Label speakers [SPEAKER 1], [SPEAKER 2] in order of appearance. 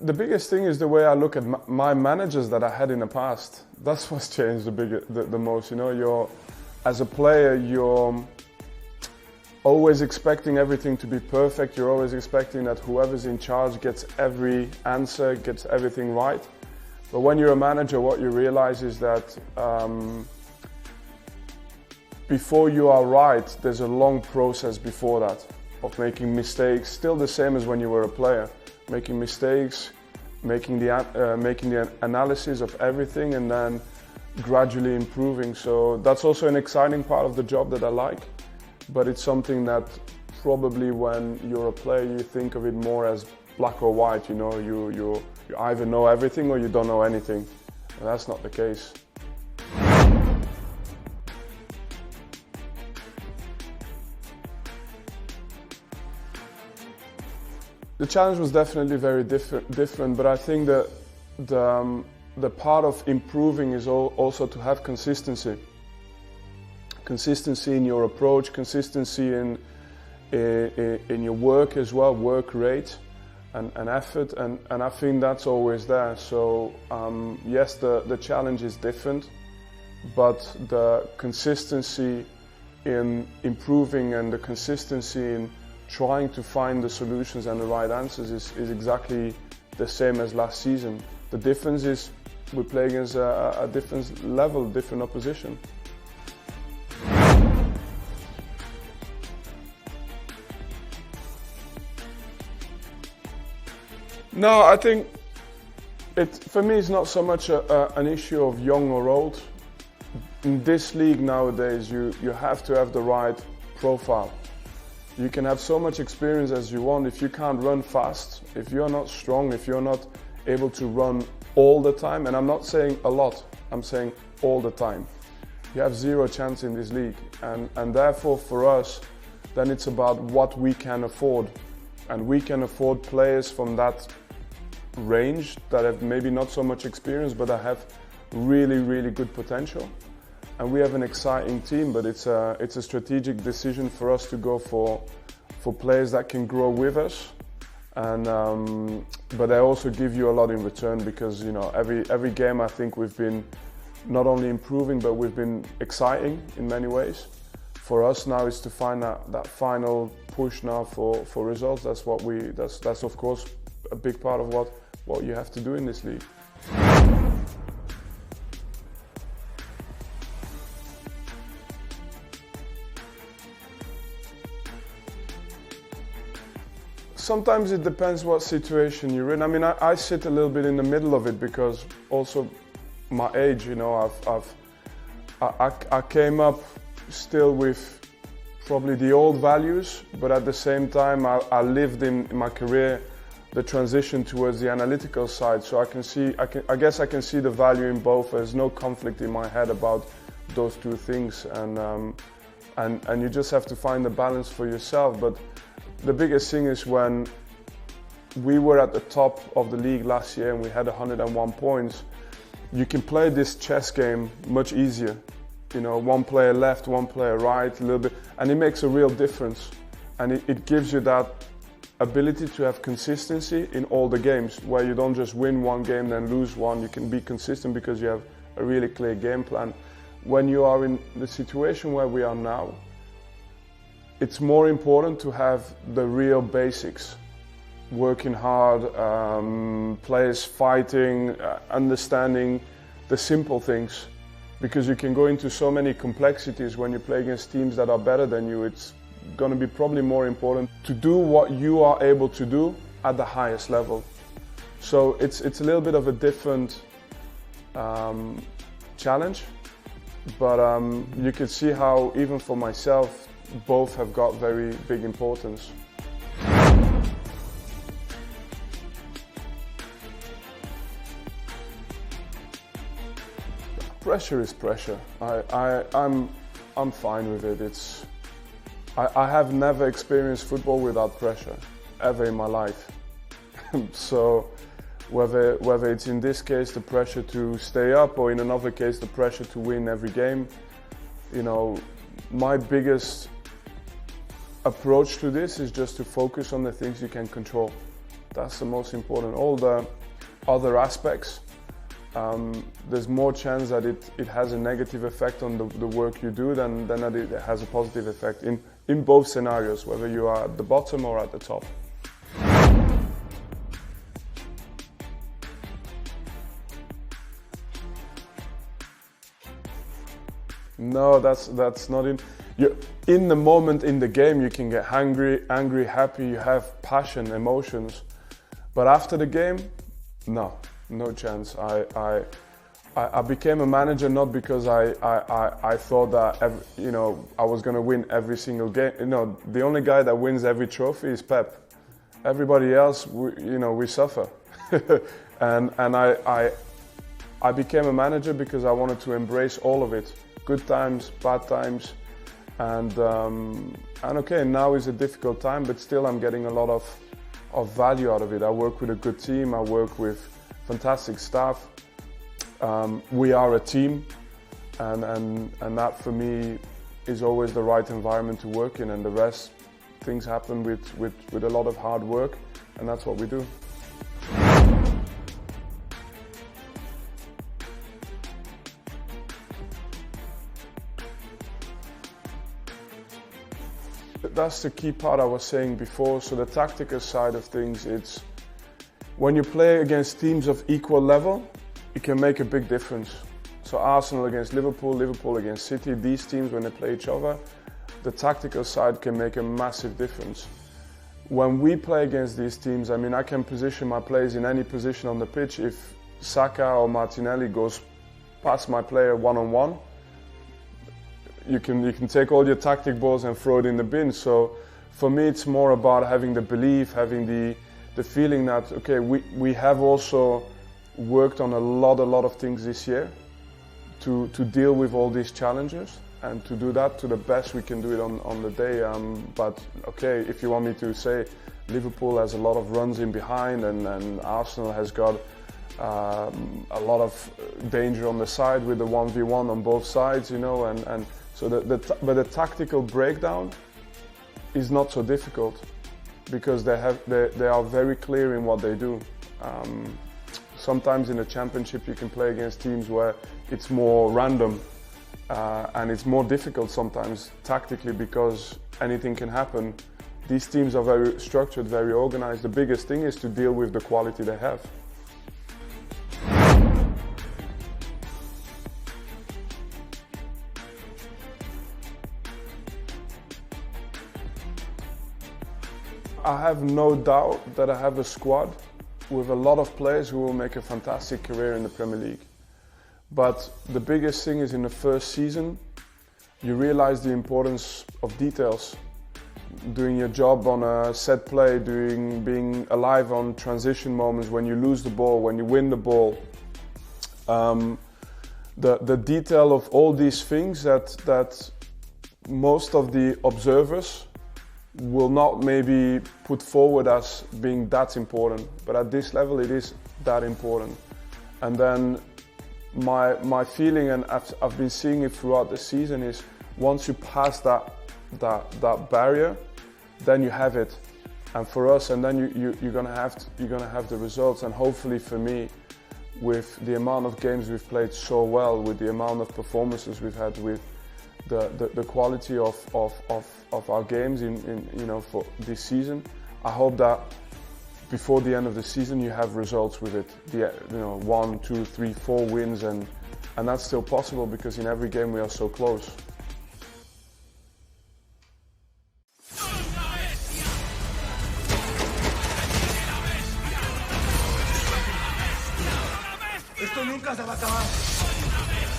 [SPEAKER 1] the biggest thing is the way I look at my managers that I had in the past. That's what's changed the most. You know, as a player, you're always expecting everything to be perfect. You're always expecting that whoever's in charge gets every answer, gets everything right. But when you're a manager, what you realize is that before you are right, there's a long process before that of making mistakes. Still the same as when you were a player, making mistakes, making the analysis of everything, and then gradually improving. So that's also an exciting part of the job that I like. But it's something that probably when you're a player, you think of it more as black or white. You know, you either know everything or you don't know anything. And that's not the case. The challenge was definitely very different, but I think that the part of improving is also to have consistency. Consistency in your approach, consistency in your work as well, work rate and effort, and I think that's always there. So yes, the challenge is different, but the consistency in improving and the consistency in trying to find the solutions and the right answers is exactly the same as last season. The difference is we play against a different level, different opposition. No, I think for me it's not so much an issue of young or old. In this league nowadays, you have to have the right profile. You can have so much experience as you want. If you can't run fast, if you're not strong, if you're not able to run all the time, and I'm not saying a lot, I'm saying all the time, you have zero chance in this league. And therefore for us, then it's about what we can afford. And we can afford players from that range that have maybe not so much experience, but that have really, really good potential. And we have an exciting team, but it's a strategic decision for us to go for players that can grow with us, and but they also give you a lot in return, because you know every game I think we've been not only improving, but we've been exciting in many ways. For us now is to find that final push now for results. That's of course a big part of what you have to do in this league. Sometimes it depends what situation you're in. I mean, I sit a little bit in the middle of it, because also my age, you know, I came up still with probably the old values, but at the same time I lived in my career the transition towards the analytical side. So I guess I can see the value in both. There's no conflict in my head about those two things, and you just have to find the balance for yourself. But the biggest thing is when we were at the top of the league last year and we had 101 points, you can play this chess game much easier. You know, one player left, one player right, a little bit, and it makes a real difference. And it gives you that ability to have consistency in all the games, where you don't just win one game then lose one. You can be consistent because you have a really clear game plan. When you are in the situation where we are now, it's more important to have the real basics, working hard, players fighting, understanding the simple things, because you can go into so many complexities when you play against teams that are better than you. It's going to be probably more important to do what you are able to do at the highest level. So it's a little bit of a different challenge, but you can see how even for myself, both have got very big importance. Pressure is pressure. I'm fine with it. I have never experienced football without pressure, ever in my life. So whether it's in this case the pressure to stay up, or in another case the pressure to win every game, you know, my biggest approach to this is just to focus on the things you can control. That's the most important. All the other aspects, there's more chance that it has a negative effect on the work you do than that it has a positive effect in both scenarios, whether you are at the bottom or at the top. No, that's not in. You're in the moment in the game. You can get angry, happy. You have passion, emotions, but after the game, no chance. I became a manager not because I thought that I was going to win every single game. The only guy that wins every trophy is Pep. Everybody else, we suffer. and I became a manager because I wanted to embrace all of it. Good times, bad times, and okay, now is a difficult time, but still I'm getting a lot of value out of it. I work with a good team, I work with fantastic staff. We are a team, and that for me is always the right environment to work in, and the rest, things happen with a lot of hard work, and that's what we do. That's the key part I was saying before. So the tactical side of things, it's when you play against teams of equal level, it can make a big difference. So Arsenal against Liverpool, Liverpool against City, these teams when they play each other, the tactical side can make a massive difference. When we play against these teams, I can position my players in any position on the pitch. If Saka or Martinelli goes past my player one-on-one, you can take all your tactic balls and throw it in the bin. So for me, it's more about having the belief, having the feeling that, okay, we have also worked on a lot of things this year to deal with all these challenges and to do that to the best we can do it on the day. But okay, if you want me to say, Liverpool has a lot of runs in behind and Arsenal has got a lot of danger on the side with the 1v1 on both sides, and so but the tactical breakdown is not so difficult because they are very clear in what they do. Sometimes in the championship you can play against teams where it's more random and it's more difficult sometimes tactically because anything can happen. These teams are very structured, very organized. The biggest thing is to deal with the quality they have. I have no doubt that I have a squad with a lot of players who will make a fantastic career in the Premier League. But the biggest thing is in the first season, you realize the importance of details. Doing your job on a set play, being alive on transition moments, when you lose the ball, when you win the ball. The detail of all these things that most of the observers will not maybe put forward as being that important, but at this level it is that important. And then my feeling, and I've been seeing it throughout the season, is once you pass that barrier, then you have it. And for us, and then you're gonna have the results. And hopefully for me, with the amount of games we've played so well, with the amount of performances we've had, with the quality of our games for this season, I hope that before the end of the season you have results with it. 1, 2, 3, 4 wins, and that's still possible because in every game we are so close.
[SPEAKER 2] Esto nunca se va a acabar.